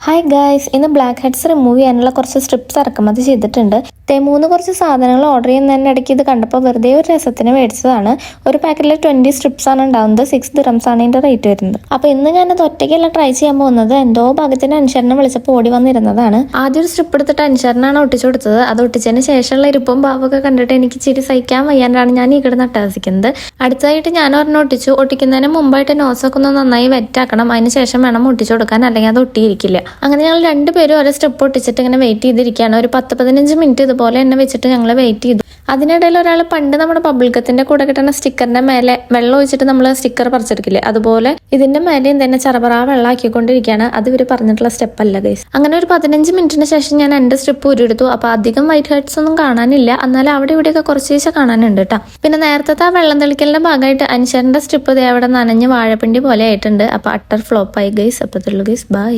Hi guys, ഇന്ന് black heads remove ചെയ്യാനുള്ള കുറച്ച് സ്ട്രിപ്സ് ഇറക്കുമതി ചെയ്തിട്ടുണ്ട്. മൂന്ന് കുറച്ച് സാധനങ്ങൾ ഓർഡർ ചെയ്യുന്നതിൻ്റെ ഇടയ്ക്ക് ഇത് കണ്ടപ്പോൾ വെറുതെ ഒരു രസത്തിന് മേടിച്ചതാണ്. ഒരു പാക്കറ്റിൽ 20 സ്ട്രിപ്സ് ആണ് ഉണ്ടാവുന്നത്. 6 ദിറംസ് ആണ് ഇതിൻ്റെ റേറ്റ് വരുന്നത്. അപ്പോൾ ഇന്ന് ഞാനത് ഒറ്റയ്ക്കല്ല ട്രൈ ചെയ്യാൻ പോകുന്നത്. എന്തോ ഭാഗത്തിന് അൻഷറിനെ വിളിച്ചപ്പോൾ ഓടി വന്നിരുന്നതാണ്. ആദ്യം ഒരു സ്ട്രിപ്പ് എടുത്തിട്ട് അൻഷറിനാണ് ഒട്ടിച്ചു കൊടുത്തത്. അത് ഒട്ടിച്ചതിന് ശേഷമുള്ള ഇരിപ്പും ഭാവമൊക്കെ കണ്ടിട്ട് എനിക്ക് ചിരി സഹിക്കാൻ വയ്യാണ്ടാണ് ഞാൻ ഈ കിടന്ന് അട്ടഹസിക്കുന്നത്. അടുത്തതായിട്ട് ഞാൻ ഒരെണ്ണം ഒട്ടിച്ചു. ഒട്ടിക്കുന്നതിന് മുമ്പായിട്ട് നോസൊക്കെ ഒന്ന് നന്നായി വെറ്റാക്കണം. അതിന് ശേഷം വേണം ഒട്ടിച്ചു കൊടുക്കാൻ, അല്ലെങ്കിൽ അത് ഒട്ടിയിരിക്കില്ല. അങ്ങനെ ഞങ്ങൾ രണ്ടുപേരും ഓരോ സ്റ്റെപ്പ് ഒട്ടിച്ചിട്ട് ഇങ്ങനെ വെയിറ്റ് ചെയ്തിരിക്കുകയാണ്. ഒരു 10-15 മിനിറ്റ് ഇതുപോലെ തന്നെ വെച്ചിട്ട് ഞങ്ങൾ വെയിറ്റ് ചെയ്തു. അതിനിടയിൽ ഒരാൾ പണ്ട് നമ്മുടെ ബബിൾഗത്തിന്റെ കൂടെ കിട്ടുന്ന സ്റ്റിക്കറിന്റെ മേലെ വെള്ളം ഒഴിച്ചിട്ട് നമ്മൾ സ്റ്റിക്കർ പറിച്ചെടുക്കില്ലേ, അതുപോലെ ഇതിന്റെ മേലെയും തന്നെ ചറപറ വെള്ളമാക്കിക്കൊണ്ടിരിക്കുകയാണ്. അത് ഇവർ പറഞ്ഞിട്ടുള്ള സ്റ്റെപ്പ് അല്ല ഗൈസ്. അങ്ങനെ ഒരു 15 മിനിറ്റിന് ശേഷം ഞാൻ എൻ്റെ സ്ട്രിപ്പ് ഉരുടുത്തു. അപ്പൊ അധികം വൈറ്റ് ഹെഡ്സ് ഒന്നും കാണാനില്ല, എന്നാലും അവിടെ ഇവിടെയൊക്കെ കുറച്ച് കാണാനുണ്ട് കേട്ടോ. പിന്നെ നേരത്തെ ആ വെള്ളം തെളിക്കലിന്റെ ഭാഗമായിട്ട് അൻഷറിന്റെ സ്ട്രിപ്പ് അവിടെ നനഞ്ഞ് വാഴപ്പിണ്ടി പോലെ ആയിട്ടുണ്ട്. അപ്പൊ അട്ടർ ഫ്ലോപ്പായി ഗൈസ്. അപ്പൊ ഗൈസ് ബൈ.